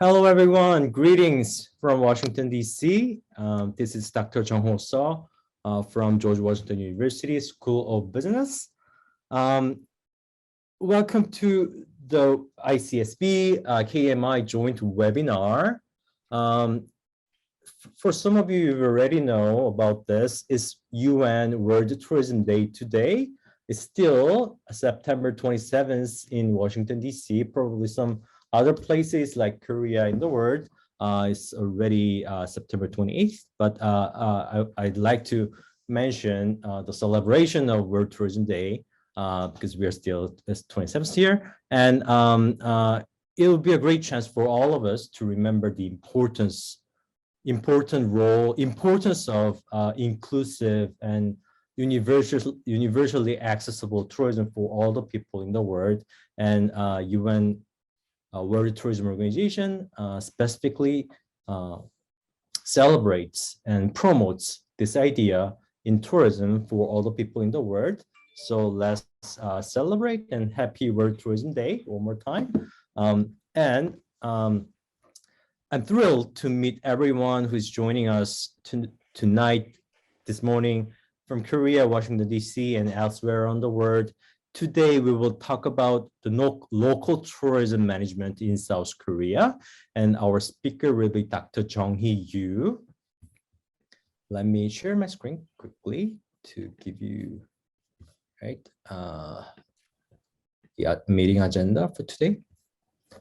Hello, everyone. Greetings from Washington, D.C. This is Dr. Jung-Ho Seo from George Washington University School of Business. Welcome to the ICSB KMI joint webinar. For some of you already know about this, it's UN World Tourism Day today. It's still September 27th in Washington, D.C. Probably some other places like Korea in the world, it's already September 28th, but I'd like to mention the celebration of World Tourism Day because we are still this 27th year. And it will be a great chance for all of us to remember the importance of inclusive and universally accessible tourism for all the people in the world. And UN World Tourism Organization specifically celebrates and promotes this idea in tourism for all the people in the world. So let's celebrate and happy World Tourism Day one more time. I'm thrilled to meet everyone who's joining us tonight, this morning from Korea, Washington, D.C. and elsewhere around the world. Today, we will talk about the local tourism management in South Korea, and our speaker will be Dr. Jung-hee Yoo. Let me share my screen quickly to give you the meeting agenda for today.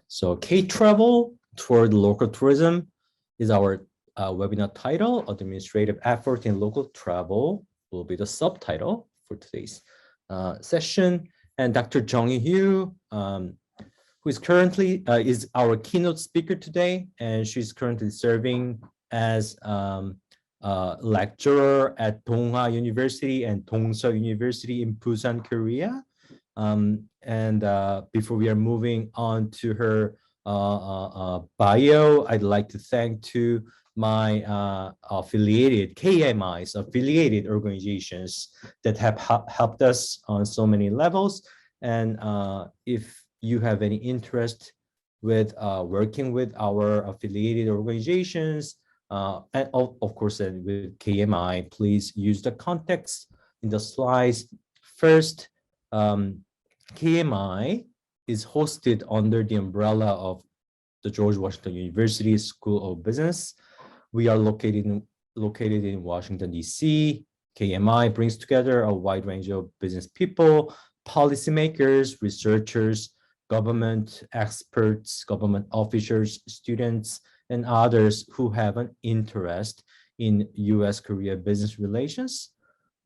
So K-Travel toward local tourism is our webinar title. Administrative effort in local travel will be the subtitle for today's session. And Dr. Jung-hee Yoo, who is currently is our keynote speaker today, and she's currently serving as lecturer at Donghwa University and Dongseo University in Busan, Korea. Before we are moving on to her bio, I'd like to thank to my affiliated KMIs, affiliated organizations that have helped us on so many levels. And if you have any interest with working with our affiliated organizations, and of course, with KMI, please use the context in the slides. First, KMI is hosted under the umbrella of the George Washington University School of Business. We are located in Washington, D.C. KMI brings together a wide range of business people, policymakers, researchers, government experts, government officers, students, and others who have an interest in U.S.-Korea business relations.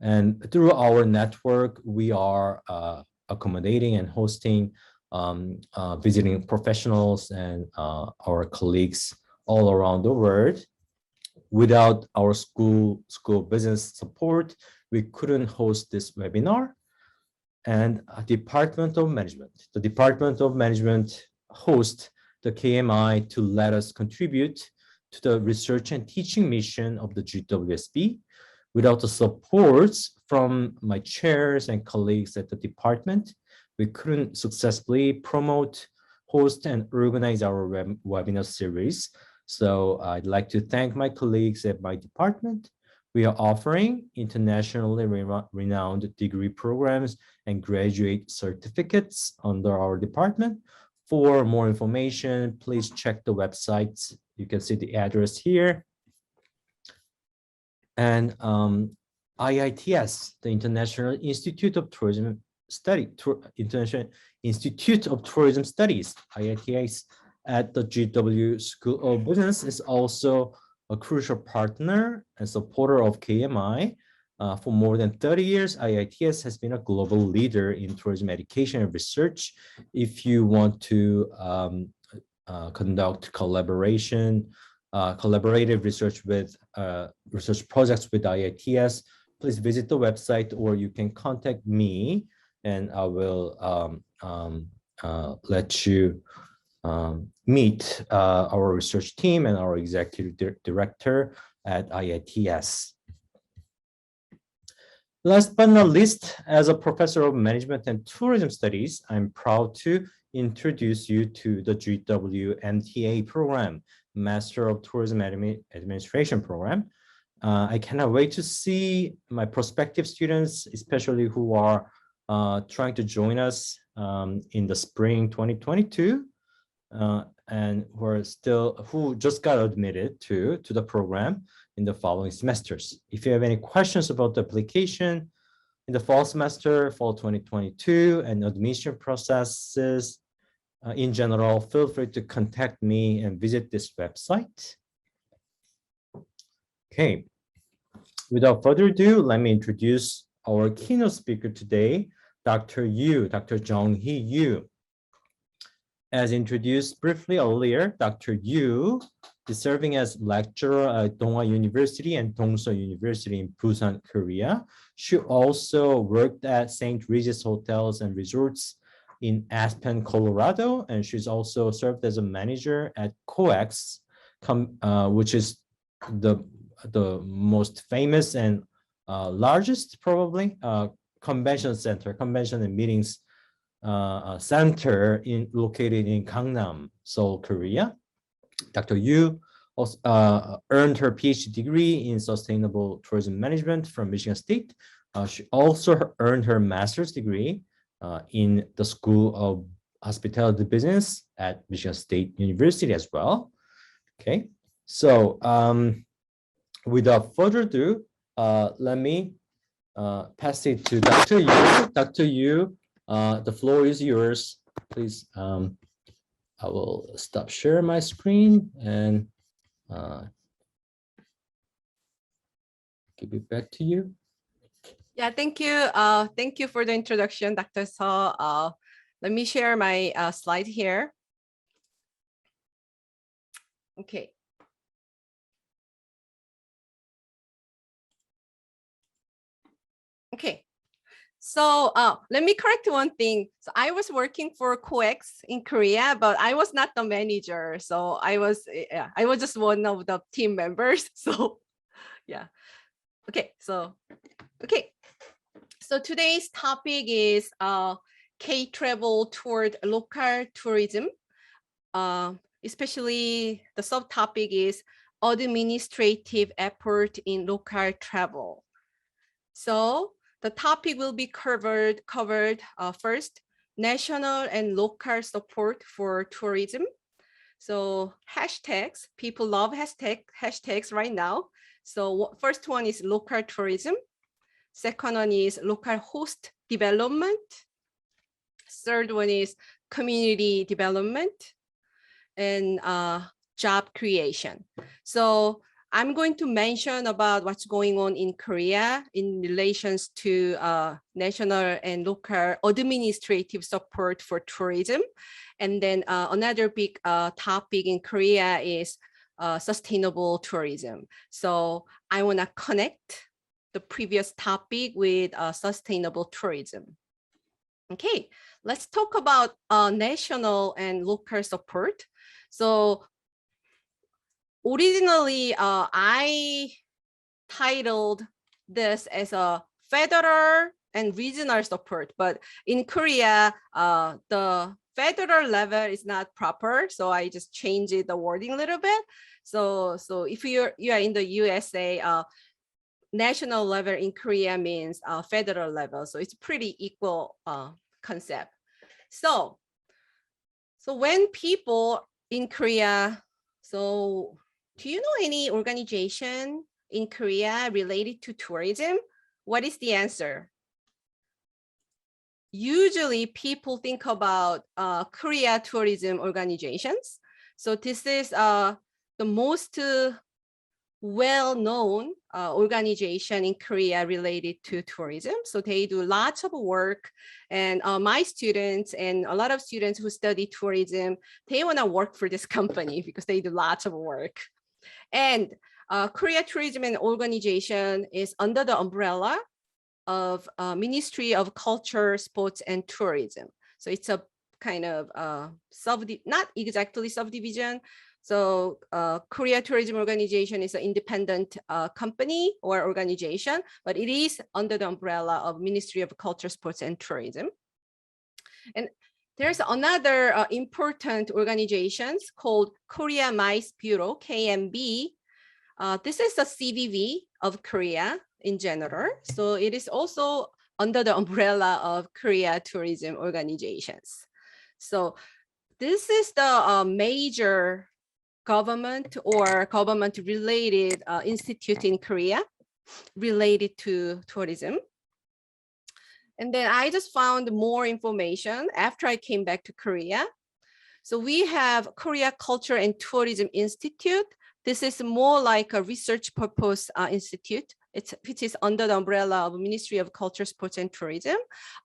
And through our network, we are accommodating and hosting visiting professionals and our colleagues all around the world. Without our school business support, we couldn't host this webinar. And the Department of Management hosts the KMI to let us contribute to the research and teaching mission of the GWSB. Without the supports from my chairs and colleagues at the department, we couldn't successfully promote, host, and organize our webinar series. So I'd like to thank my colleagues at my department. We are offering internationally renowned degree programs and graduate certificates under our department. For more information, please check the websites. You can see the address here. And IITS, the International Institute of Tourism Studies, IITS at the GW School of Business is also a crucial partner and supporter of KMI. For more than 30 years, IITS has been a global leader in tourism education and research. If you want to conduct collaborative research with research projects with IITS, please visit the website, or you can contact me and I will let you meet our research team and our executive director at IITS. Last but not least, as a professor of management and tourism studies, I'm proud to introduce you to the GW MTA program, Master of Tourism Administration program. I cannot wait to see my prospective students, especially who are trying to join us in the spring 2022, and who just got admitted to the program in the following semesters. If you have any questions about the application in the fall semester, fall 2022, and admission processes in general, feel free to contact me and visit this website. Okay, without further ado, let me introduce our keynote speaker today, Dr. Yu, Dr. Jong-hee Yu. As introduced briefly earlier, Dr. Yu is serving as lecturer at Donghua University and Dongseo University in Busan, Korea. She also worked at St. Regis Hotels and Resorts in Aspen, Colorado, and she's also served as a manager at COEX, which is the most famous and largest, probably, convention and meetings center located in Gangnam, Seoul, Korea. Dr. Yu also, earned her PhD degree in sustainable tourism management from Michigan State. She also earned her master's degree in the School of Hospitality Business at Michigan State University as well. Okay, so without further ado, let me pass it to Dr. Yu. Dr. Yu, the floor is yours. Please, I will stop sharing my screen and give it back to you. Yeah, thank you. Thank you for the introduction, Dr. Seo. Let me share my slide here. Okay. Okay. So let me correct one thing. So I was working for COEX in Korea, but I was not the manager. So I was just one of the team members. So yeah. Okay. So today's topic is K-travel toward local tourism. Especially the subtopic is administrative effort in local travel. So the topic will be covered first, national and local support for tourism. So hashtags, people love hashtags right now. So first one is local tourism. Second one is local host development. Third one is community development and job creation. So I'm going to mention about what's going on in Korea in relations to national and local administrative support for tourism. And then another big topic in Korea is sustainable tourism. So I want to connect the previous topic with sustainable tourism. Okay, let's talk about national and local support. So originally, I titled this as a federal and regional support, but in Korea, the federal level is not proper, so I just changed the wording a little bit. So if you are in the USA, national level in Korea means federal level, so it's pretty equal concept. So when people in Korea, so do you know any organization in Korea related to tourism? What is the answer? Usually people think about Korea tourism organizations. So this is the most well-known organization in Korea related to tourism. So they do lots of work, and my students and a lot of students who study tourism, they want to work for this company because they do lots of work. And Korea Tourism and Organization is under the umbrella of Ministry of Culture, Sports and Tourism. So it's a kind of not exactly subdivision. So Korea Tourism Organization is an independent company or organization, but it is under the umbrella of Ministry of Culture, Sports and Tourism. And There's another important organization called Korea MICE Bureau, KMB. This is a CVV of Korea in general. So it is also under the umbrella of Korea Tourism Organizations. So this is the major government or government related institute in Korea related to tourism. And then I just found more information after I came back to Korea. So we have Korea Culture and Tourism Institute. This is more like a research purpose institute. Which is under the umbrella of Ministry of Culture, Sports and Tourism.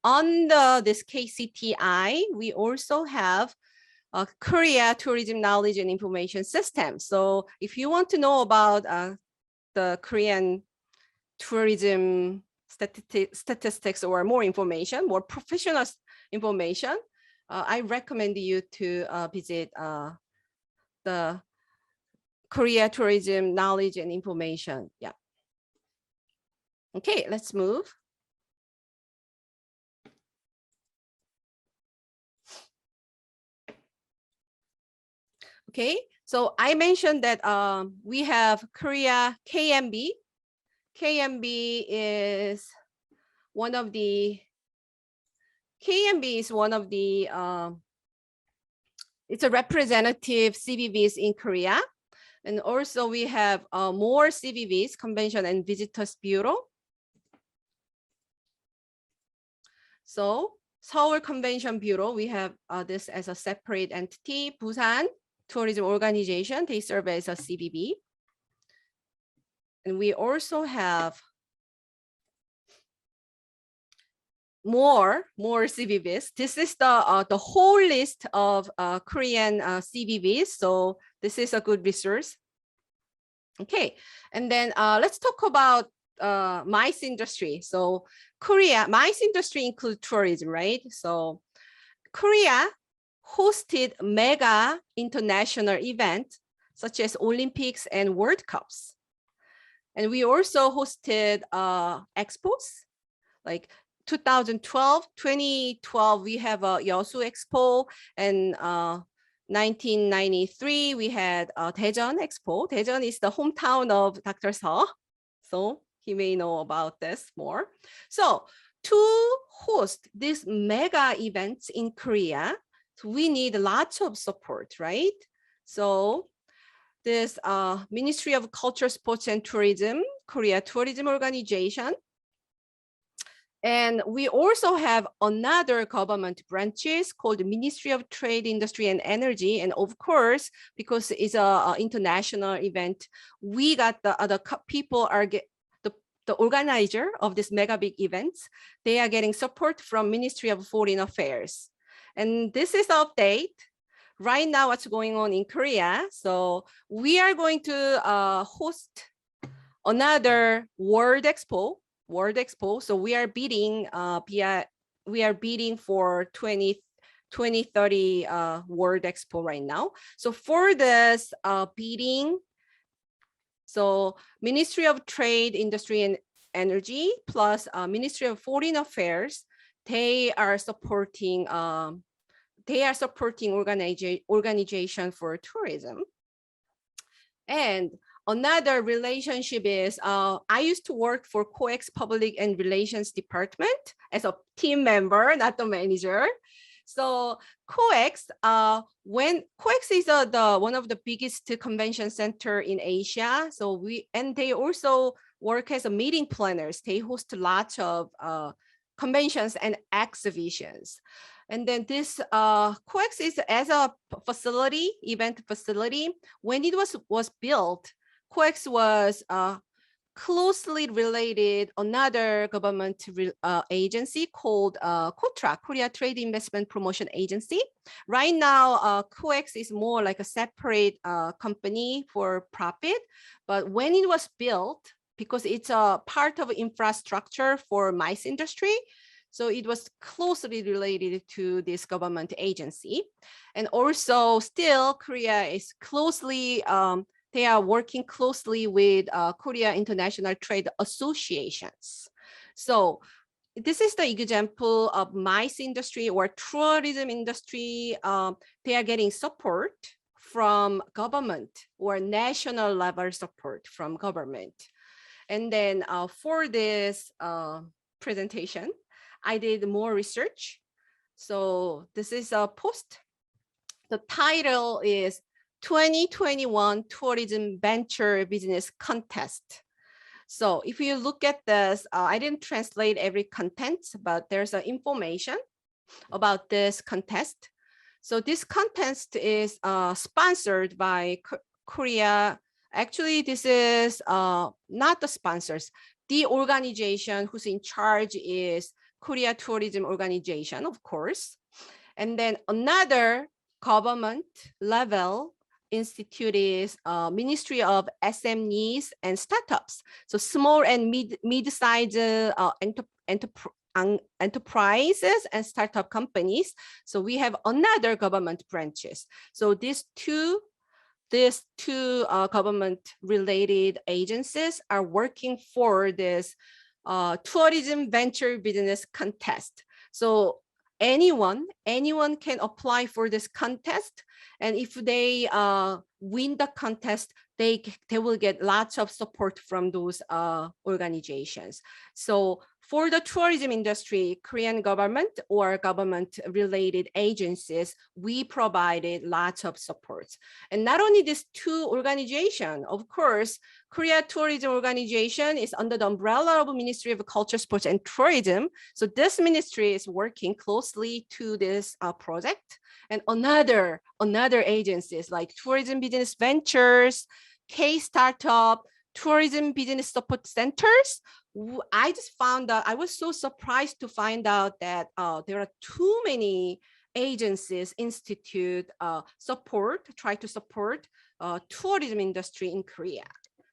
Under this KCTI, we also have Korea Tourism Knowledge and Information System. So if you want to know about the Korean tourism statistics or more information, more professional information, I recommend you to visit the Korea Tourism Knowledge and Information. Yeah. Okay, let's move. Okay, so I mentioned that we have Korea KMB. KMB is one of the it's a representative CVVs in Korea. And also we have more CVVs, Convention and Visitors Bureau. So Seoul Convention Bureau, we have this as a separate entity. Busan Tourism Organization, they serve as a CVB. And we also have more CVVs. This is the whole list of Korean CVVs. So this is a good resource. Okay, and then let's talk about MICE industry. So Korea, MICE industry includes tourism, right? So Korea hosted mega international events such as Olympics and World Cups. And we also hosted expos like 2012, we have a Yeosu Expo, and 1993, we had Daejeon Expo. Daejeon is the hometown of Dr. Seo, so he may know about this more. So to host these mega events in Korea, we need lots of support, right? So this Ministry of Culture, Sports and Tourism, Korea Tourism Organization. And we also have another government branches called the Ministry of Trade, Industry and Energy. And of course, because it's an international event, we got the other people are the organizer of this mega big events. They are getting support from Ministry of Foreign Affairs. And this is the update. Right now, what's going on in Korea. So we are going to host another World Expo. So we are bidding for 2030 World Expo right now. So for this bidding, so Ministry of Trade, Industry and Energy plus Ministry of Foreign Affairs, they are supporting organization for tourism. And another relationship is I used to work for COEX Public and Relations Department as a team member, not the manager. So COEX, when COEX is one of the biggest convention center in Asia. So they also work as a meeting planners. They host lots of conventions and exhibitions. And then this COEX is as a facility, event facility. When it was built, COEX was closely related another government agency called KOTRA, Korea Trade Investment Promotion Agency. Right now, COEX is more like a separate company for profit. But when it was built, because it's a part of infrastructure for MICE industry, so it was closely related to this government agency. And also still Korea is closely, they are working closely with Korea International Trade Associations. So this is the example of MICE industry or tourism industry. They are getting support from government or national level support from government. And then for this presentation, I did more research. So this is a post. The title is 2021 Tourism Venture Business Contest. So if you look at this, I didn't translate every content, but there's information about this contest. So this contest is sponsored by Korea. Actually, this is not the sponsors. The organization who's in charge is Korea Tourism Organization, of course. And then another government level institute is Ministry of SMEs and Startups. So small and mid-sized enterprises and startup companies. So we have another government branches. So these two government related agencies are working for this tourism venture business contest. So anyone can apply for this contest, and if they win the contest, they will get lots of support from those organizations. So for the tourism industry, Korean government or government related agencies, we provided lots of support. And not only these two organizations, of course, Korea Tourism Organization is under the umbrella of Ministry of Culture, Sports and Tourism. So this ministry is working closely to this project. And another agencies like Tourism Business Ventures, K-Startup, Tourism Business Support Centers. I just found out, I was so surprised to find out that there are too many agencies, institute try to support tourism industry in Korea.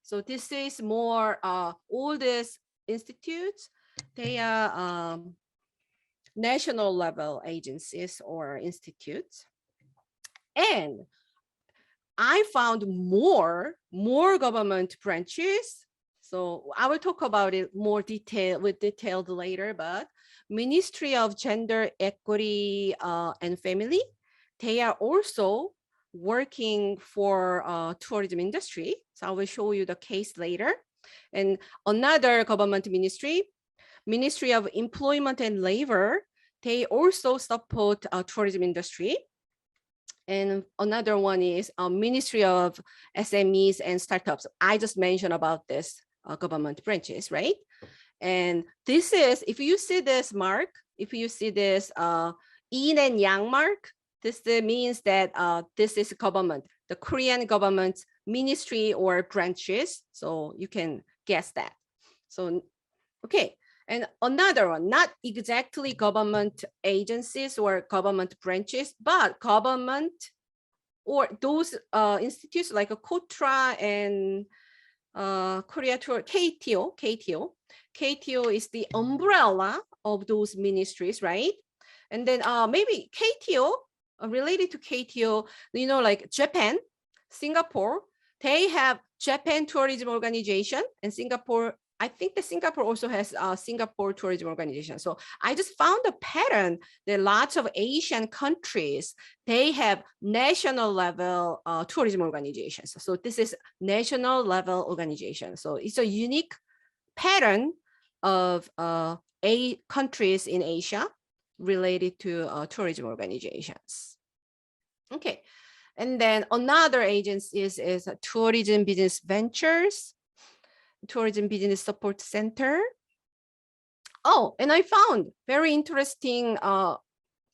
So this is more all these institutes, they are national level agencies or institutes. And I found more government branches. So I will talk about it more detailed later, but Ministry of Gender Equity and Family, they are also working for tourism industry. So I will show you the case later. And another government ministry, Ministry of Employment and Labor, they also support tourism industry. And another one is Ministry of SMEs and Startups. I just mentioned about this government branches, right? And this is, if you see this mark, if you see this yin and yang mark, this means that this is government, the Korean government ministry or branches. So you can guess that. So, okay. And another one, not exactly government agencies or government branches, but government or those institutes like KOTRA and Korea Tour, KTO. KTO is the umbrella of those ministries, right? And then maybe KTO, related to KTO, you know, like Japan, Singapore, they have Japan Tourism Organization, and Singapore, I think that Singapore also has Singapore Tourism Organization. So I just found a pattern that lots of Asian countries, they have national level tourism organizations. So this is national level organization. So it's a unique pattern of countries in Asia related to tourism organizations. Okay, and then another agency is Tourism Business Ventures, Tourism Business Support Center. Oh, and I found very interesting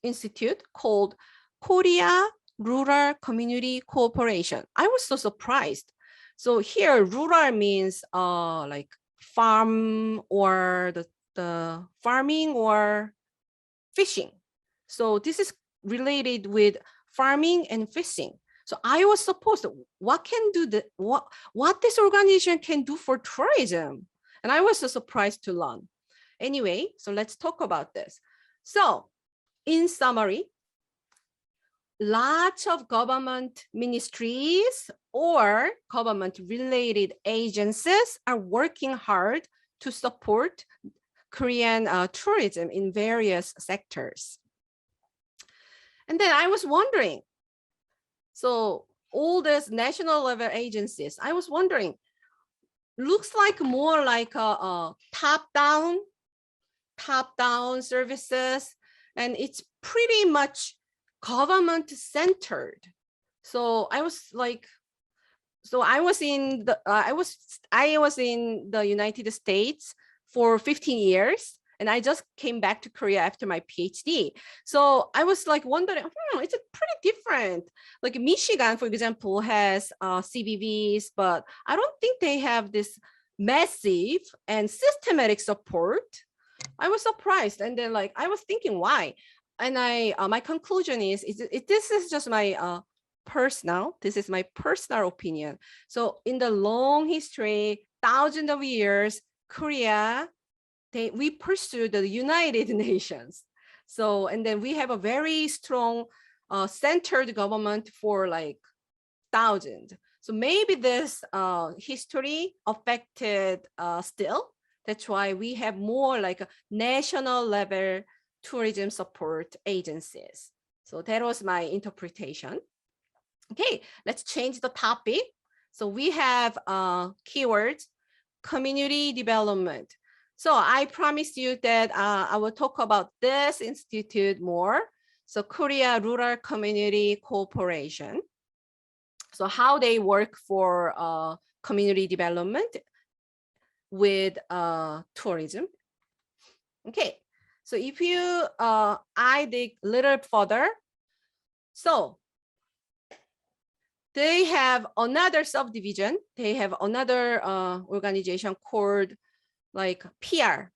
institute called Korea Rural Community Cooperation. I was so surprised. So here, rural means like farm or the farming or fishing. So this is related with farming and fishing. So I was supposed to, what this organization can do for tourism. And I was so surprised to learn. Anyway, so let's talk about this. So in summary, lots of government ministries or government related agencies are working hard to support Korean tourism in various sectors. And then I was wondering, so all these national level agencies, I was wondering, looks like more like a top-down services, and it's pretty much government centered. So I was like, so I was in the I was in the United States for 15 years, and I just came back to Korea after my PhD. So I was like wondering, it's pretty different. Like Michigan, for example, has CVVs, but I don't think they have this massive and systematic support. I was surprised, and then like I was thinking why, and my conclusion is this is just my this is my personal opinion. So in the long history, thousands of years, Korea, we pursued the United Nations. So, and then we have a very strong centered government for like thousands. So maybe this history affected still. That's why we have more like a national level tourism support agencies. So that was my interpretation. Okay, let's change the topic. So we have keywords, community development. So I promised you that I will talk about this institute more. So Korea Rural Community Cooperation. So how they work for community development with tourism. Okay, so if you I dig a little further, so they have another subdivision. They have another organization called like PR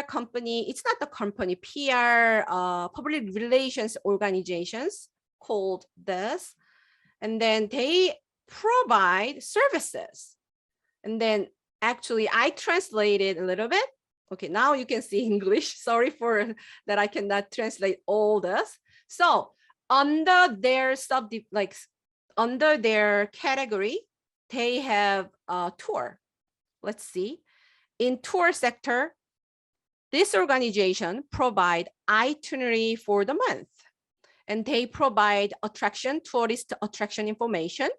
company. It's not the company, PR public relations organizations called this. And then they provide services. And then actually I translated a little bit. Okay, now you can see English. Sorry for that I cannot translate all this. So under their under their category, they have a tour. Let's see. In tour sector, this organization provide itinerary for the month, and they provide tourist attraction information.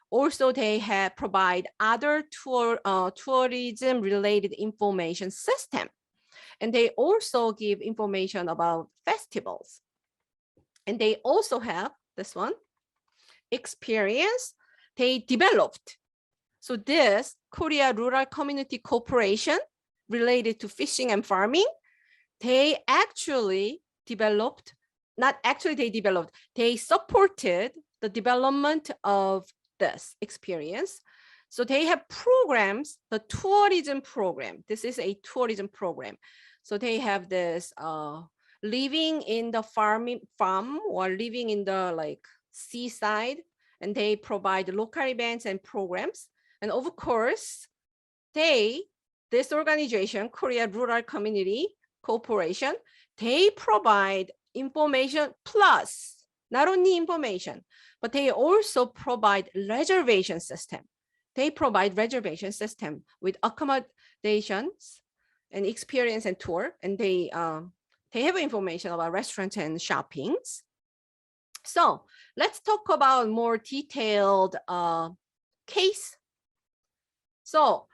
Also, they provide other tourism related information system. And they also give information about festivals. And they also have this one, experience they developed. So this Korea Rural Community Cooperation related to fishing and farming, they actually developed, they supported the development of this experience. So they have programs, the tourism program. This is a tourism program. So they have this living in the farm or living in the like seaside, and they provide local events and programs. And of course, this organization, Korea Rural Community Cooperation, they provide information plus, not only information, but they also provide reservation system. They provide reservation system with accommodations and experience and tour, and they have information about restaurants and shoppings. So let's talk about more detailed case. So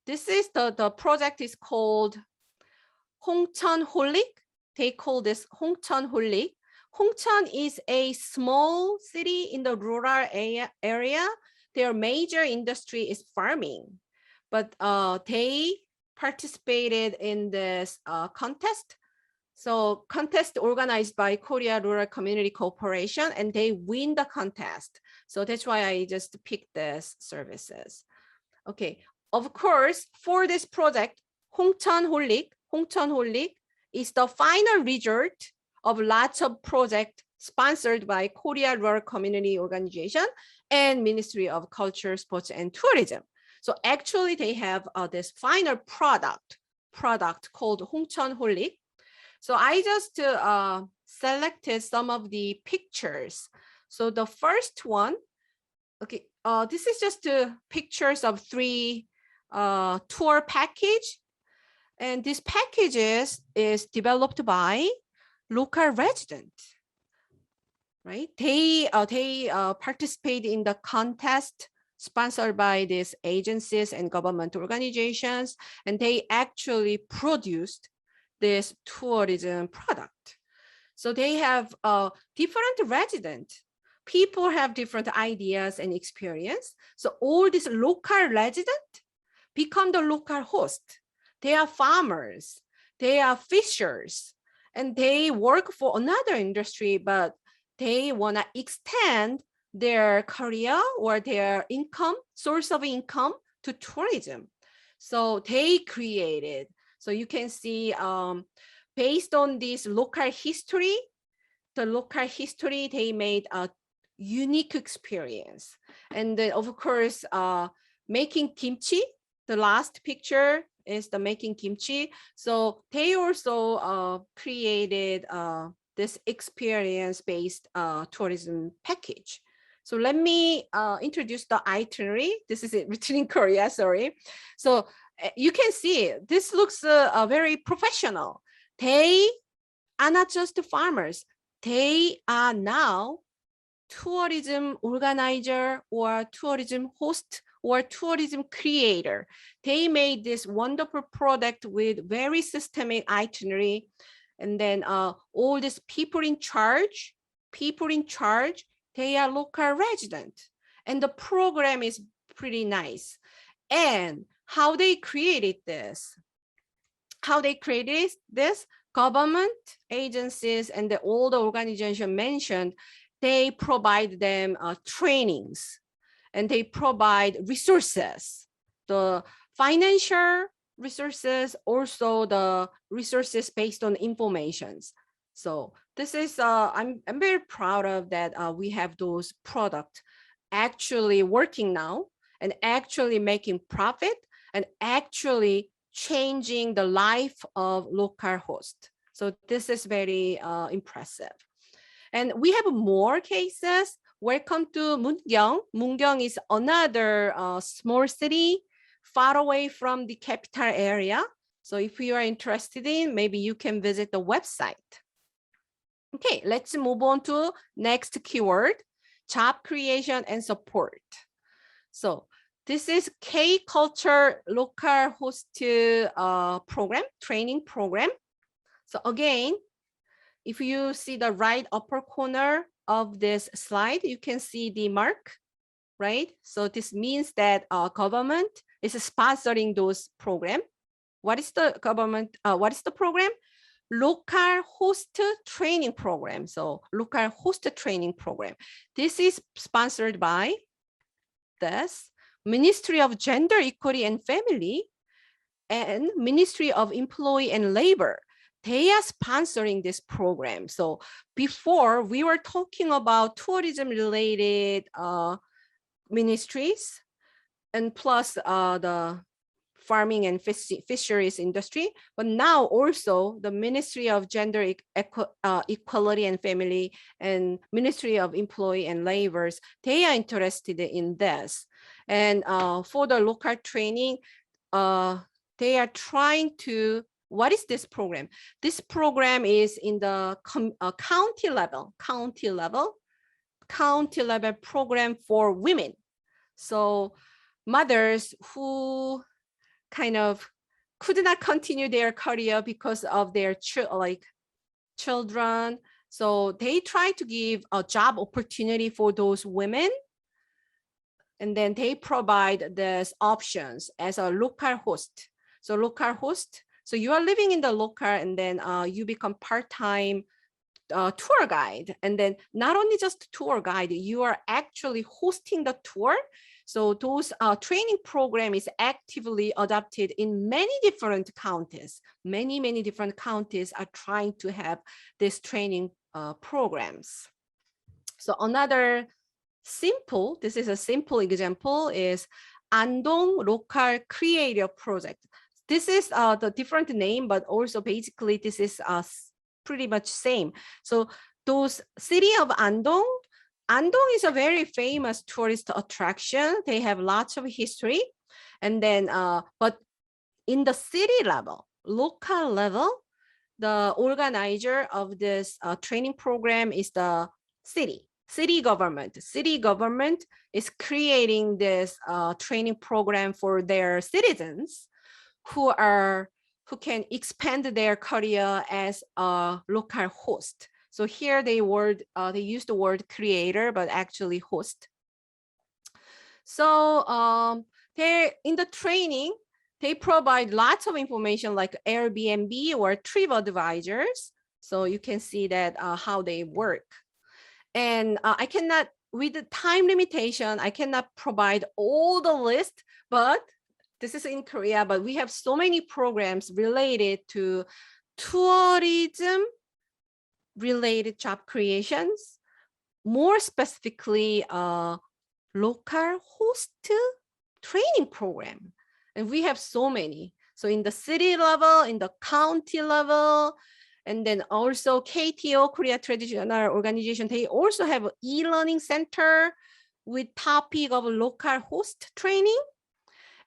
this is the project is called Hongcheon Holic. They call this Hongcheon Holic. Hongcheon is a small city in the rural area. Their major industry is farming, but they participated in this contest. So contest organized by Korea Rural Community Cooperation, and they win the contest. So that's why I just picked this services. Okay, of course, for this project, Hongcheon Holic is the final result of lots of projects sponsored by Korea Rural Community Organization and Ministry of Culture, Sports, and Tourism. So actually they have this final product called Hongcheon Holic. So I just selected some of the pictures. So the first one, okay, this is just pictures of 3 tour package. And this package is developed by local residents, right? They participate in the contest sponsored by these agencies and government organizations, and they actually produced this tourism product. So they have different residents. People have different ideas and experience. So all these local residents become the local host. They are farmers, they are fishers, and they work for another industry, but they want to extend their career or their income, source of income to tourism. So they created, so you can see based on this local history, they made a unique experience. And then of course, making kimchi, the last picture is the making kimchi. So they also created this experience-based tourism package. So let me introduce the itinerary. This is it written in Korea, sorry. So you can see this looks very professional. They are not just farmers. They are now tourism organizer or tourism host or tourism creator. They made this wonderful product with very systemic itinerary. And then all these people in charge, they are local residents. And the program is pretty nice. And how they created this, government agencies and all the organizations mentioned, they provide them trainings, and they provide resources, the financial resources, also the resources based on informations. So this is, I'm very proud of that. We have those products actually working now and actually making profit and actually changing the life of local host. So this is very impressive. And we have more cases. Welcome to Mungyong. Mungyong is another small city far away from the capital area. So if you are interested in, maybe you can visit the website. Okay, let's move on to next keyword, job creation and support. So this is K-Culture local host program, training program. So again, if you see the right upper corner of this slide, you can see the mark, right? So this means that government is sponsoring those programs. What is the government? What is the program? Local host training program. So local host training program. This is sponsored by this Ministry of Gender Equality and Family and Ministry of Employee and Labor. They are sponsoring this program. So before we were talking about tourism related ministries and plus the farming and fisheries industry, but now also the Ministry of Gender Equality and Family and Ministry of Employee and Labor, they are interested in this. And for the local training, they are trying to, what is this program? This program is in the county level program for women. So mothers who kind of could not continue their career because of their children. So they try to give a job opportunity for those women. And then they provide these options as a local host. So local host, so you are living in the local and then you become part-time tour guide. And then not only just tour guide, you are actually hosting the tour. So those training program is actively adopted in many different counties. Many different counties are trying to have this training programs. So another simple, this is a simple example, is Andong Local Creative Project. This is the different name, but also basically this is pretty much same. So those city of Andong is a very famous tourist attraction. They have lots of history. And then, but in the city level, local level, the organizer of this training program is the city government. City government is creating this training program for their citizens who can expand their career as a local host. So here they use the word creator, but actually host. So they're in the training, they provide lots of information like Airbnb or TripAdvisors. So you can see that how they work. And I cannot, with the time limitation, I cannot provide all the list, but this is in Korea, but we have so many programs related to tourism related job creations, more specifically local host training program. And we have so many. So in the city level, in the county level, and then also KTO, Korea Traditional Organization, they also have an e-learning center with topic of local host training.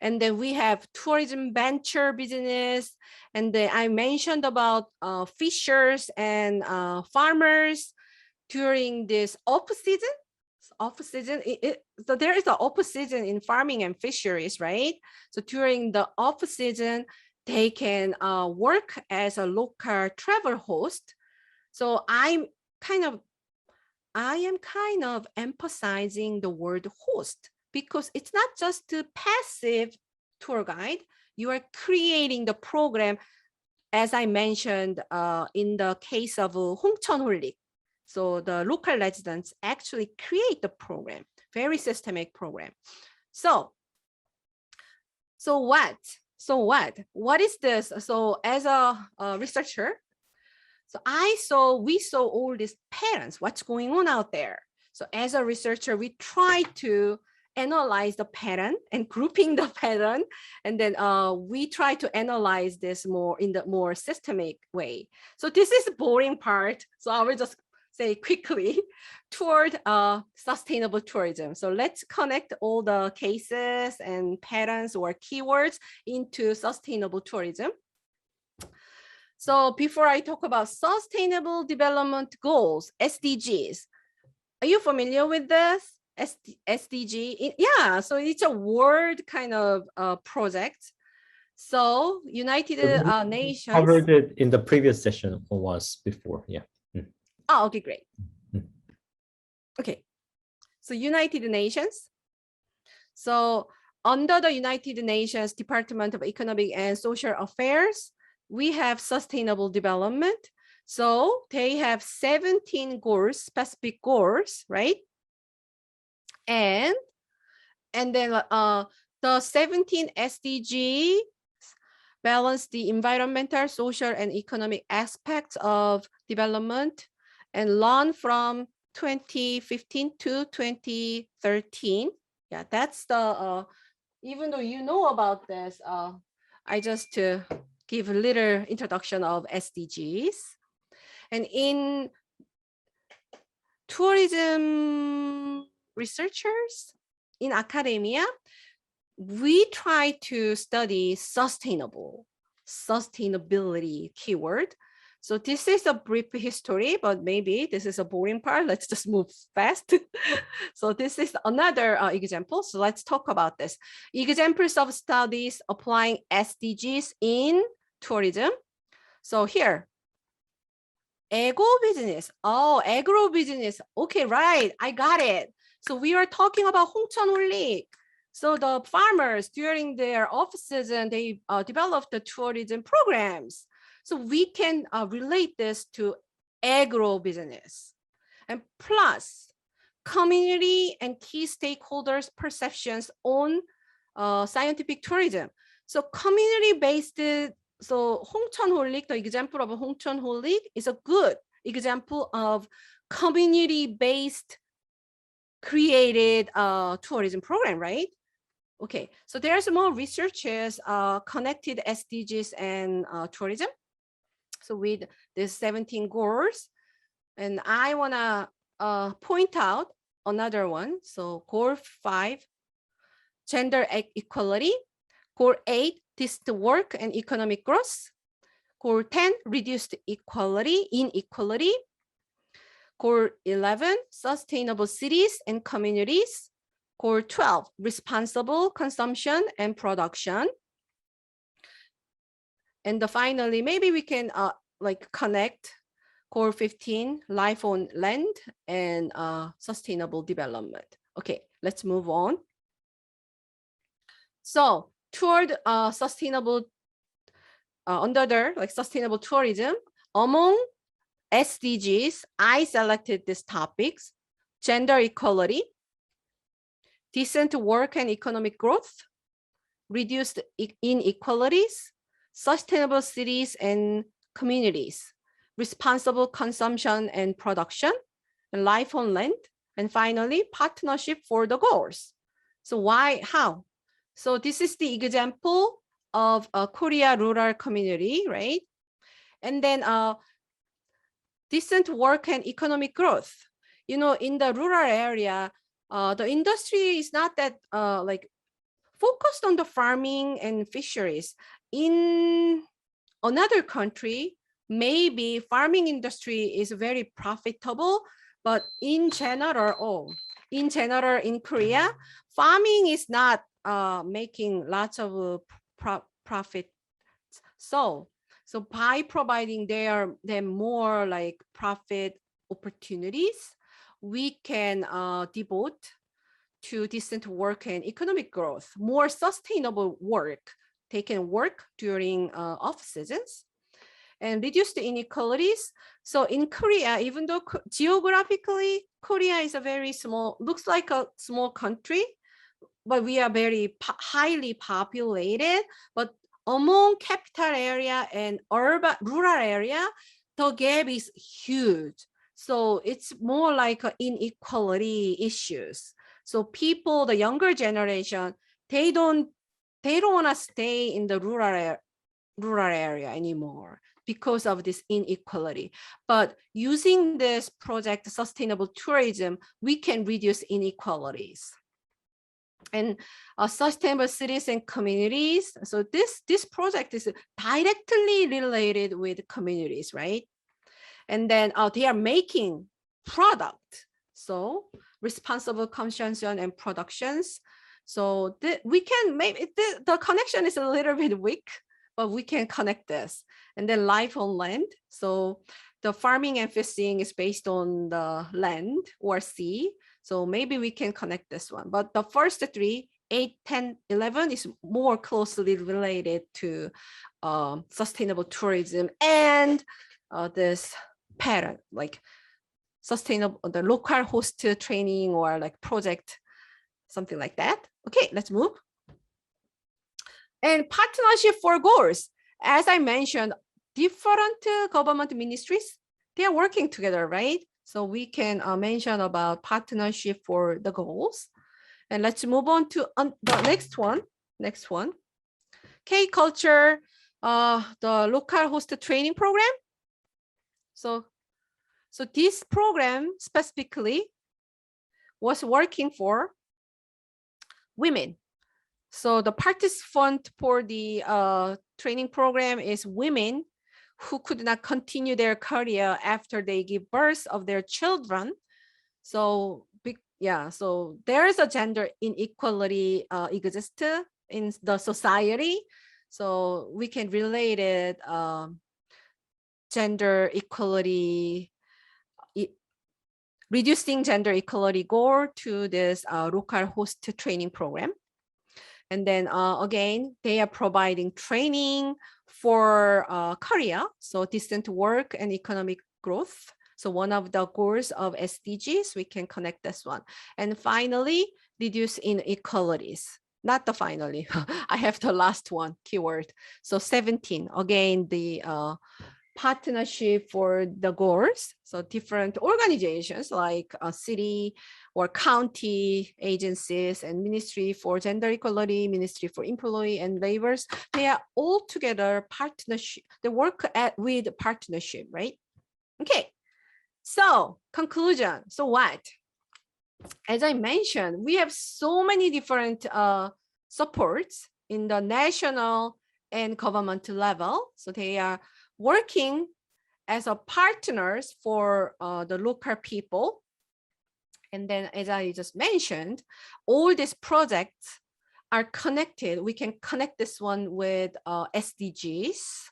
And then we have tourism venture business. And then I mentioned about fishers and farmers during this off-season. So there is an off-season in farming and fisheries, right? So during the off-season, they can work as a local travel host. So I am kind of emphasizing the word host, because it's not just a passive tour guide. You are creating the program, as I mentioned in the case of Hongcheon Holik. So the local residents actually create the program, very systemic program. So what? What is this? So as a researcher, we saw all these patterns, what's going on out there. So as a researcher, we try to analyze the pattern and grouping the pattern. And then we try to analyze this in the more systemic way. So this is the boring part. So I will just say quickly toward sustainable tourism. So let's connect all the cases and patterns or keywords into sustainable tourism. So before I talk about Sustainable Development Goals, SDGs, are you familiar with this? SDG? Yeah, so it's a world kind of project. So United Nations. Covered it in the previous session once before, yeah. Oh, okay, great. Okay, so United Nations. So under the United Nations Department of Economic and Social Affairs, we have sustainable development. So they have 17 goals, specific goals, right? And then the 17 SDGs balance the environmental, social, and economic aspects of development and learn from 2015 to 2013. Yeah, that's the, even though you know about this, I just give a little introduction of SDGs. And in tourism researchers in academia, we try to study sustainability keyword. So this is a brief history, but maybe this is a boring part. Let's just move fast. So this is another example. So let's talk about this. Examples of studies applying SDGs in tourism. So here, agribusiness. Oh, agribusiness. Okay, right. I got it. So we are talking about Hongcheon Holik. So the farmers during their off-season, they developed the tourism programs. So we can relate this to agribusiness. And plus, community and key stakeholders' perceptions on scientific tourism. So community-based, so Hongcheon Holik, the example of Hongcheon Holik is a good example of community-based created tourism program, right? Okay, so there's more researches connected SDGs and tourism. So with these 17 goals, and I wanna point out another one. So goal 5, gender equality. Goal 8, decent work and economic growth. Goal 10, reduced inequality. Goal 11, sustainable cities and communities. Goal 12, responsible consumption and production. And finally, maybe we can connect Goal 15, life on land and sustainable development. Okay, let's move on. So toward sustainable, under there, like sustainable tourism, among SDGs, I selected these topics: gender equality, decent work and economic growth, reduced inequalities, sustainable cities and communities, responsible consumption and production, and life on land, and finally, partnership for the goals. So why, how? So this is the example of a Korea rural community, right? And then decent work and economic growth. You know, in the rural area, the industry is not that focused on the farming and fisheries. In another country, maybe farming industry is very profitable, but in general, in Korea, farming is not making lots of profit. So by providing them more like profit opportunities, we can devote to decent work and economic growth, more sustainable work. They can work during off seasons and reduce the inequalities. So in Korea, even though geographically, Korea is a very small, looks like a small country, but we are very highly populated. But among capital area and urban rural area, the gap is huge. So it's more like inequality issues. So people, the younger generation, they don't want to stay in the rural area anymore because of this inequality. But using this project, sustainable tourism, we can reduce inequalities. And sustainable cities and communities. So this project is directly related with communities, right? And then they are making product. So responsible consumption and productions. So we can maybe the connection is a little bit weak, but we can connect this. And then life on land. So the farming and fishing is based on the land or sea. So maybe we can connect this one. But the first three, 8, 10, 11 is more closely related to sustainable tourism and this pattern, like sustainable, the local host training or like project, something like that. Okay, let's move. And partnership for goals. As I mentioned, different government ministries, they are working together, right? So we can mention about partnership for the goals. And let's move on to the next one. K-Culture, the local host training program. So this program specifically was working for women. So the participant for the training program is women who could not continue their career after they give birth of their children. So yeah, so there is a gender inequality exists in the society. So we can relate it gender equality, reducing gender equality goal to this local host training program. And then again, they are providing training for Korea, so decent work and economic growth. So one of the goals of SDGs, we can connect this one. And finally, reduce inequalities. Not the finally, I have the last one keyword. So 17, again, the partnership for the goals. So different organizations like a city or county agencies and Ministry for Gender Equality, Ministry for Employee and Labors, they are all together partnership. They work with partnership, right? Okay, so conclusion. So what? As I mentioned, we have so many different supports in the national and government level. So they are working as a partners for the local people. And then, as I just mentioned, all these projects are connected. We can connect this one with SDGs.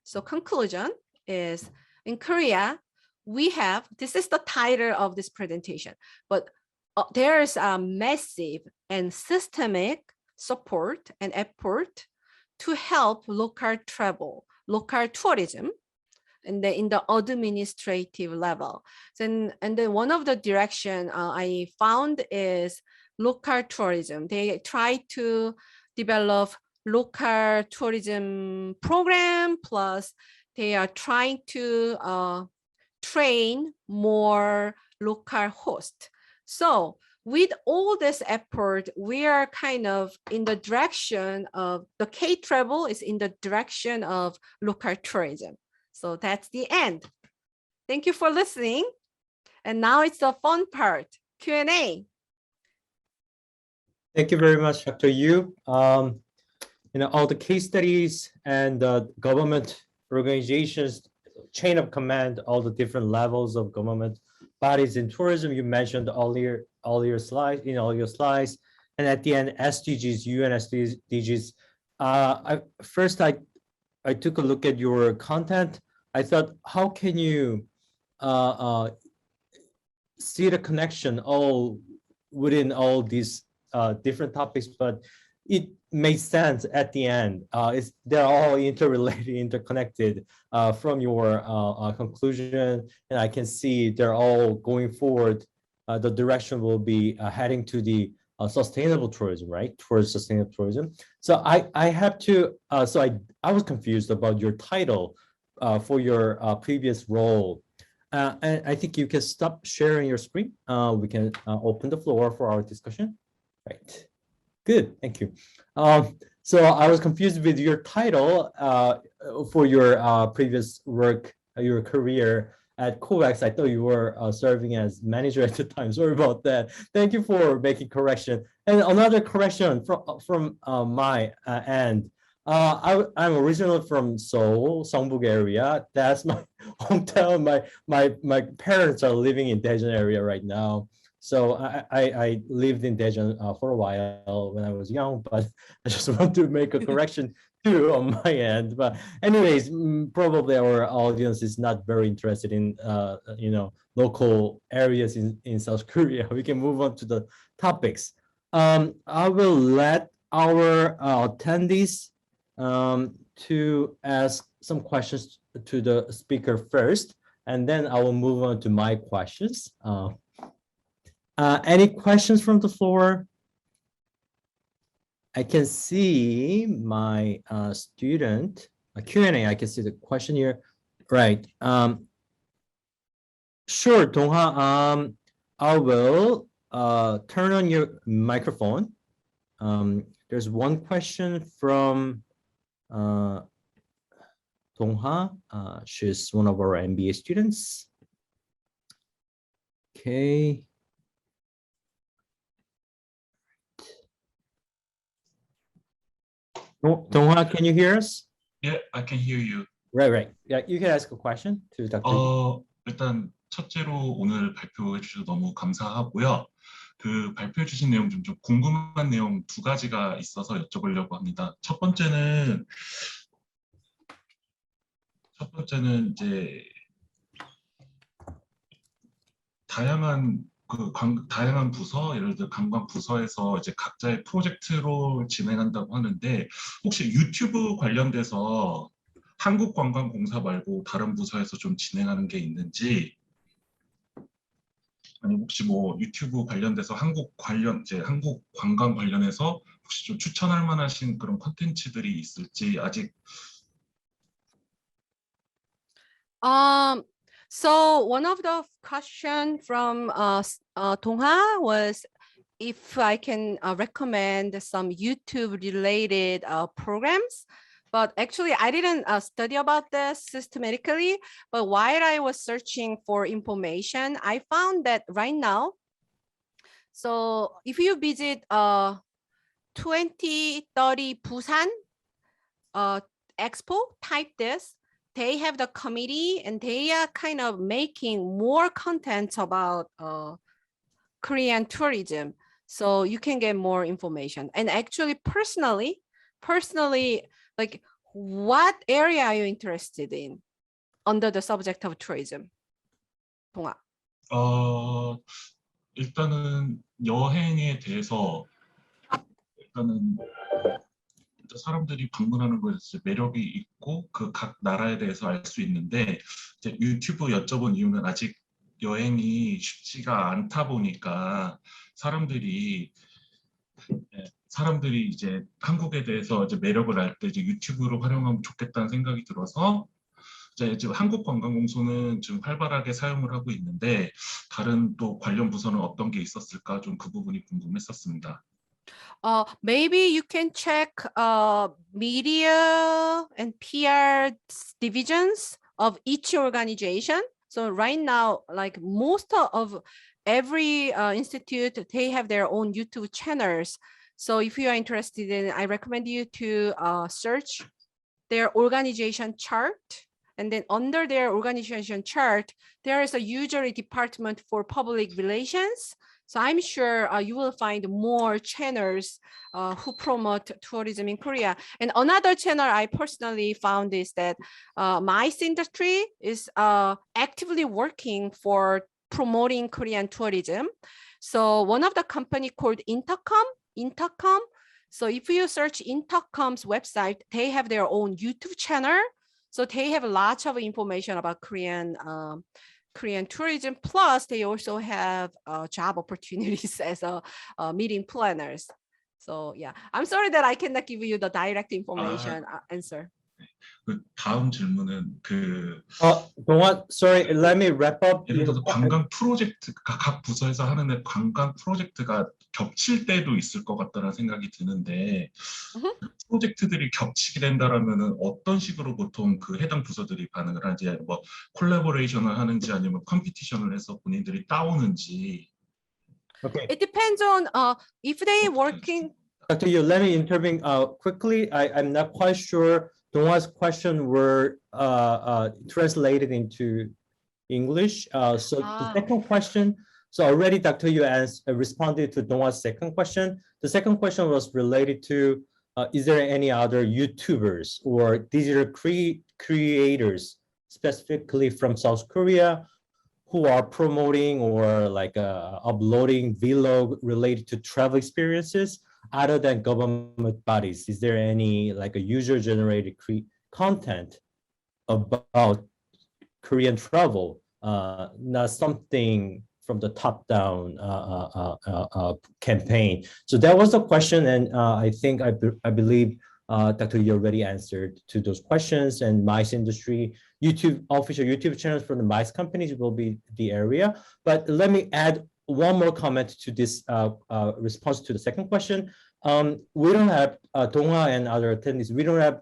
So conclusion is, in Korea, we have, this is the title of this presentation, but there's a massive and systemic support and effort to help local travel, local tourism, and in the administrative level. And then one of the direction I found is local tourism. They try to develop local tourism program, plus they are trying to train more local hosts. So with all this effort, we are kind of in the direction of the K-Travel is in the direction of local tourism. So that's the end. Thank you for listening. And now it's the fun part, Q&A. Thank you very much, Dr. Yu. All the case studies and government organizations, chain of command, all the different levels of government bodies in tourism you mentioned earlier slides, in all your slides, and at the end SDGs, UN SDGs. I took a look at your content. I thought, how can you see the connection all within all these different topics? But it makes sense at the end. They're all interrelated, interconnected from your conclusion, and I can see they're all going forward. The direction will be heading to the sustainable tourism, right? Towards sustainable tourism. So I have to. I was confused about your title for your previous role. And I think you can stop sharing your screen. We can open the floor for our discussion. Right. Good, thank you. So I was confused with your title for your previous work, your career at COVAX. I thought you were serving as manager at the time. Sorry about that. Thank you for making correction. And another correction from my end. I'm originally from Seoul, Seongbuk area. That's my hometown. My parents are living in Daejeon area right now. So I lived in Daejeon for a while when I was young, but I just want to make a correction too on my end. But anyways, probably our audience is not very interested in local areas in South Korea. We can move on to the topics. I will let our attendees to ask some questions to the speaker first, and then I will move on to my questions. Any questions from the floor? I can see my student Q&A. I can see the question here. Right. Sure, Dongha. I will turn on your microphone. There's one question from Dongha. She's one of our MBA students. Okay. Dongha, can you hear us? Yeah, I can hear you. Right. Yeah, you can ask a question to Dr. 일단 첫째로 오늘 발표해 주셔서 너무 감사하고요. 그 발표해 주신 내용 좀 궁금한 내용 두 가지가 있어서 여쭤보려고 합니다. 첫 번째는 이제 다양한 부서, 예를 들어 관광 부서에서 이제 각자의 프로젝트로 진행한다고 하는데, 혹시 유튜브 관련돼서 한국관광공사 말고 다른 부서에서 좀 진행하는 게 있는지, 아니 혹시 뭐 유튜브 관련돼서 한국 관광 관련해서 혹시 좀 추천할 만하신 그런 콘텐츠들이 있을지 아직. So one of the question from Dongha was if I can recommend some YouTube related programs, but actually I didn't study about this systematically, but while I was searching for information, I found that right now, so if you visit 2030 Busan Expo, type this, they have the committee and they are kind of making more content about Korean tourism. So you can get more information. And actually, personally, like what area are you interested in under the subject of tourism? 동아. 일단은 여행에 대해서 일단은 사람들이 방문하는 것에 매력이 있고 그 각 나라에 대해서 알 수 있는데 이제 유튜브 여쭤본 이유는 아직 여행이 쉽지가 않다 보니까 사람들이 이제 한국에 대해서 이제 매력을 알 때 이제 유튜브로 활용하면 좋겠다는 생각이 들어서 이제 지금 한국관광공소는 좀 활발하게 사용을 하고 있는데 다른 또 관련 부서는 어떤 게 있었을까 좀 그 부분이 궁금했었습니다. Maybe you can check media and PR divisions of each organization. So right now, like most of every institute, they have their own YouTube channels. So if you are interested in, I recommend you to search their organization chart. And then under their organization chart, there is a usually department for public relations. So I'm sure you will find more channels who promote tourism in Korea. And another channel I personally found is that MICE industry is actively working for promoting Korean tourism. So one of the company called Intercom. So if you search Intercom's website, they have their own YouTube channel. So they have lots of information about Korean tourism. Plus, they also have job opportunities as a meeting planners. So yeah, I'm sorry that I cannot give you the direct information answer. 그 다음 질문은 동아, sorry, let me wrap up. 예를 들어서 관광 프로젝트 각 부서에서 하는 관광 프로젝트가 겹칠 때도 있을 것 같다는 생각이 드는데 프로젝트들이 겹치게 된다라면은 어떤 식으로 보통 그 해당 부서들이 반응을 하는지 뭐 콜라보레이션을 하는지 아니면 컴피티션을 해서 본인들이 따오는지. Okay. It depends on if they working. Dr. Yu, let me intervene quickly. I'm not quite sure. Dongwa's question were translated into English. So the second question, so already Dr. Yu responded to Dongwa's second question. The second question was related to, is there any other YouTubers or digital creators specifically from South Korea who are promoting or like uploading vlog related to travel experiences other than government bodies? Is there any like a user-generated content about Korean travel, not something from the top-down campaign? So that was the question, and I think I believe Dr. Yu already answered to those questions. And MICE industry, official YouTube channels from the MICE companies will be the area. But let me add one more comment to this response to the second question. We don't have Dongha and other attendees. We don't have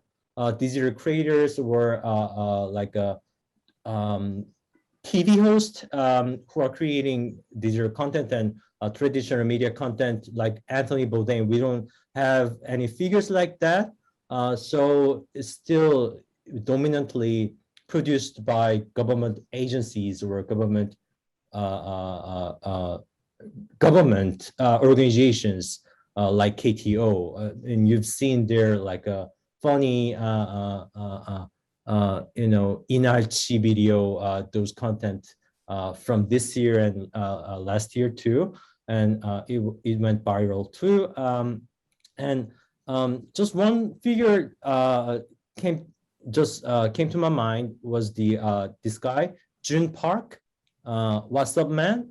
digital creators or like a TV host who are creating digital content and traditional media content like Anthony Bourdain. We don't have any figures like that. So it's still dominantly produced by government agencies or government organizations like KTO, and you've seen there like a funny Inalchi video, those content from this year and last year too, and it went viral too. And just one figure came to my mind was this guy Jun Park. What's up, man?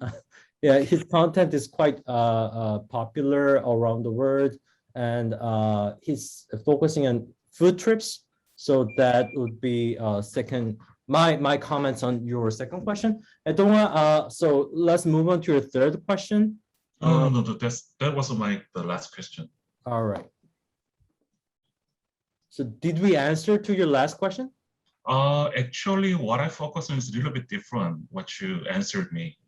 Yeah, his content is quite popular around the world, and he's focusing on food trips. So that would be second. My comments on your second question. So let's move on to your third question. No, that was the last question. All right. So did we answer to your last question? Actually, what I focus on is a little bit different. What you answered me.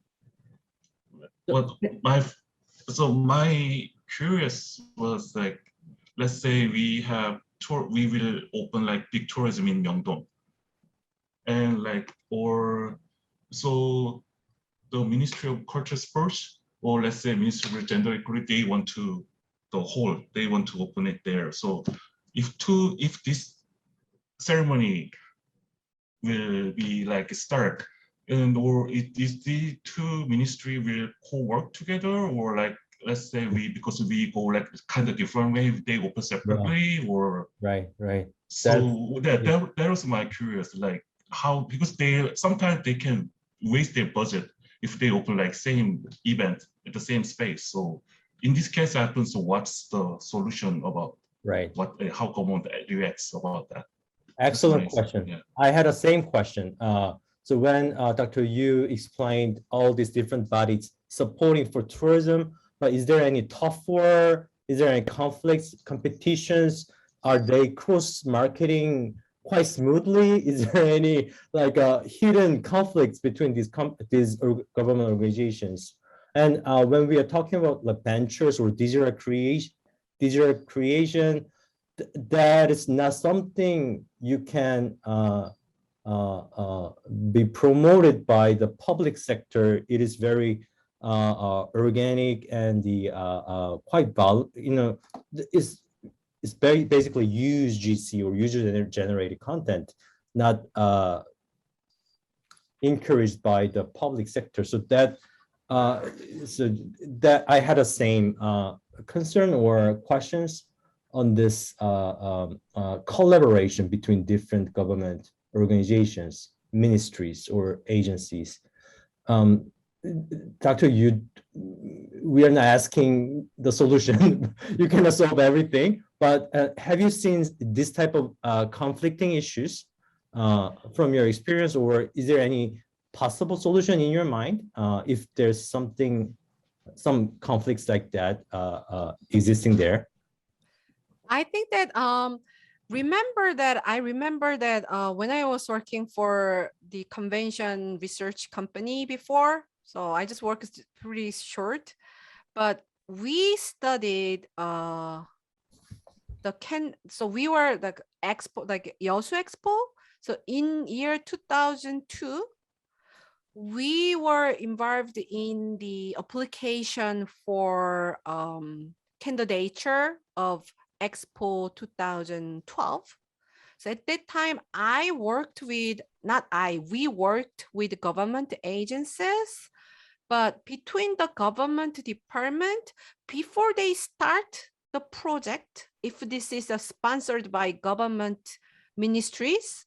But my curious was like, let's say we will open like big tourism in Myeongdong. and like, or so the Ministry of Culture Sports, or let's say Ministry of Gender Equality, they want to open it there. So if this ceremony will be like start, and or is the two ministry will co-work together, or like let's say because we go like kind of different way, they open separately, or Right. so that was my curious, like how, because they sometimes they can waste their budget if they open like same event at the same space. So in this case happens, so what's the solution about Right. how government reacts about that? Excellent That's nice. question. Yeah. I had the same question. So when Dr. Yu explained all these different bodies supporting for tourism, but is there any tough war? Is there any conflicts, competitions? Are they cross-marketing quite smoothly? Is there any like hidden conflicts between these government organizations? And when we are talking about the ventures or digital creation, that is not something you can be promoted by the public sector. It is very organic and the quite it's very basically UGC or user generated content, not encouraged by the public sector. So that I had the same concern or questions on this collaboration between different government organizations, ministries, or agencies. Dr. Yu, we are not asking the solution. You cannot solve everything, but have you seen this type of conflicting issues from your experience, or is there any possible solution in your mind if there's some conflicts like that existing there? I think that I remember that when I was working for the convention research company before, so I just worked pretty short, but we studied so we were like expo, like Yeosu Expo. So in year 2002, we were involved in the application for candidature of Expo 2012. So at that time, we worked with government agencies, but between the government department, before they start the project, if this is sponsored by government ministries,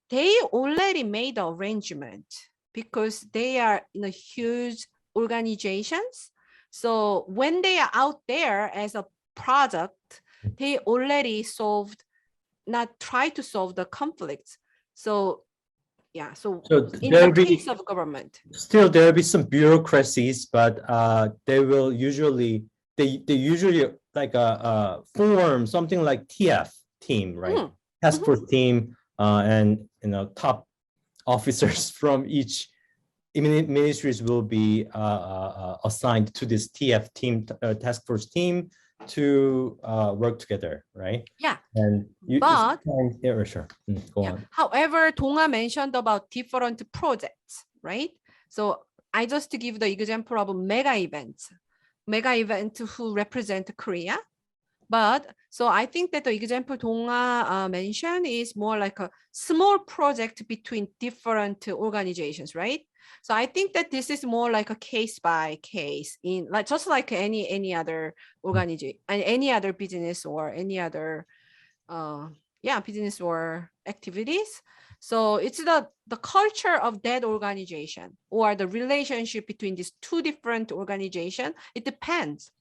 they already made the arrangement because they are huge organizations. So when they are out there as a product, they already try to solve the conflicts. So yeah, so in the case of government, still there'll be some bureaucracies, but they usually like form something like TF team, right? Task force team, and top officers from each ministries will be assigned to this TF team, task force team, to work together, right? Yeah. And but yeah, sure. Go on. However, Dong-Ah mentioned about different projects, right? So I just give the example of mega event who represent Korea. But so I think that the example Dong-Ah mentioned is more like a small project between different organizations, right? So I think that this is more like a case by case, in like just like any other organization and any other business or any other business or activities. So it's the culture of that organization or the relationship between these two different organizations. It depends.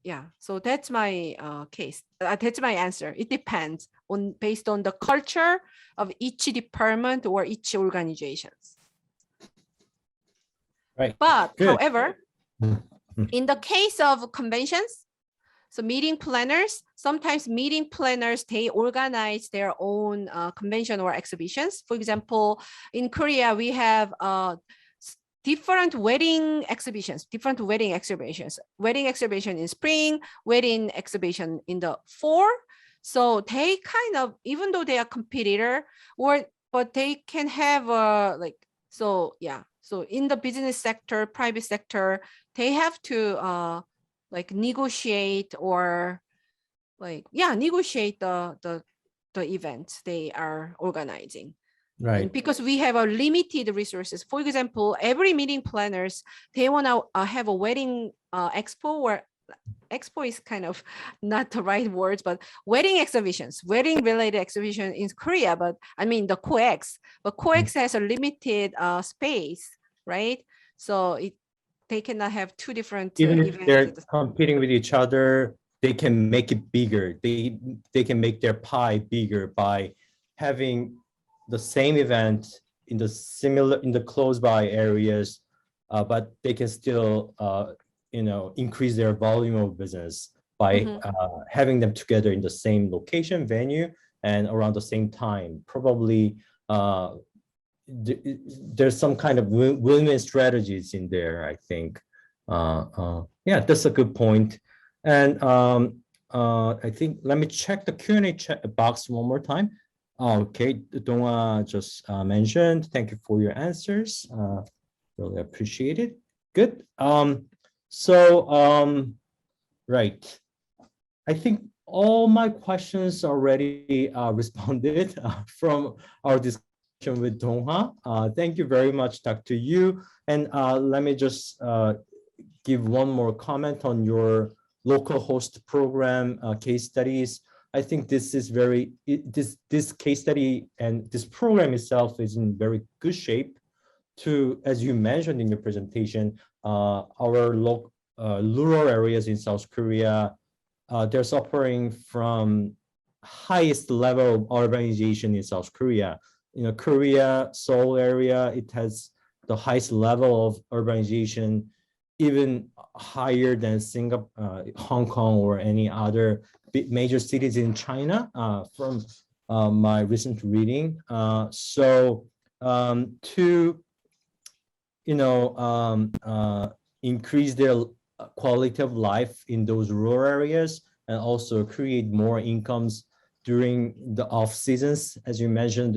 Yeah, so that's my case. That's my answer. It depends based on the culture of each department or each organizations. Right. But however, in the case of conventions, so meeting planners, sometimes meeting planners, they organize their own convention or exhibitions. For example, in Korea, we have different wedding exhibitions, wedding exhibition in spring, wedding exhibition in the fall. So they kind of, even though they are competitor, but they can have so yeah. So in the business sector, private sector, they have to like negotiate or negotiate the events they are organizing. Right. And because we have a limited resources. For example, every meeting planners, they want to have a wedding expo, or expo is kind of not the right words, but wedding exhibitions, wedding related exhibition in Korea. But I mean the COEX, but COEX has a limited space, right? So they cannot have two different Even if events. they're competing with each other, they can make it bigger. They can make their pie bigger by having the same event in the close by areas, but they can still increase their volume of business by having them together in the same location, venue, and around the same time. Probably there's some kind of win-win strategies in there, I think. Yeah, that's a good point. And I think, let me check the Q&A box one more time. Okay, Dong-hwa just mentioned, thank you for your answers. Really appreciate it. Good. Right. I think all my questions already responded from our discussion with Dong-hwa. Thank you very much, Dr. Yu. And let me just give one more comment on your local host program case studies. I think this is this case study and this program itself is in very good shape to, as you mentioned in your presentation, our rural areas in South Korea, they're suffering from highest level of urbanization in South Korea. Korea, Seoul area, it has the highest level of urbanization, even higher than Singapore, Hong Kong, or any other major cities in China, from my recent reading. To increase their quality of life in those rural areas, and also create more incomes during the off seasons, as you mentioned,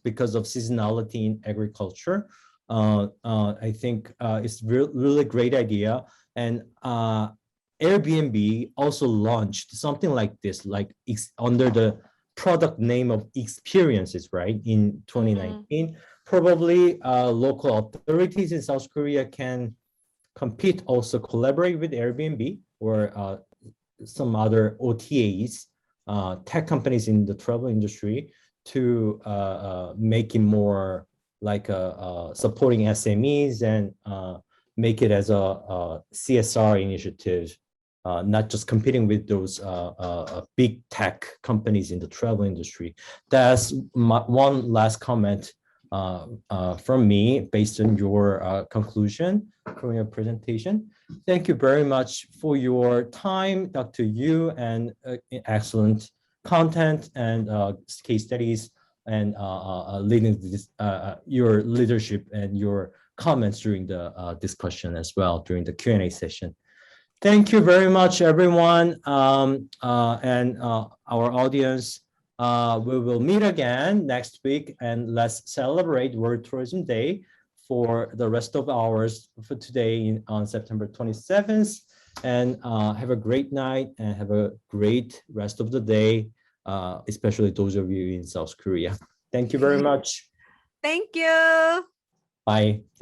because of seasonality in agriculture. I think it's really great idea. And Airbnb also launched something like this, like under the product name of experiences, right, in 2019. Probably local authorities in South Korea can compete, also collaborate with Airbnb or some other OTAs, tech companies in the travel industry, to make it more like supporting SMEs and make it as a CSR initiative, not just competing with those big tech companies in the travel industry. That's one last comment from me based on your conclusion from your presentation. Thank you very much for your time, Dr. Yu, and excellent content and case studies, and leading this, your leadership and your comments during the discussion as well, during the Q&A session. Thank you very much, everyone, and our audience. We will meet again next week, and let's celebrate World Tourism Day for the rest of hours for today on September 27th. And have a great night and have a great rest of the day, especially those of you in South Korea. Thank you very much. Thank you. Bye. Thank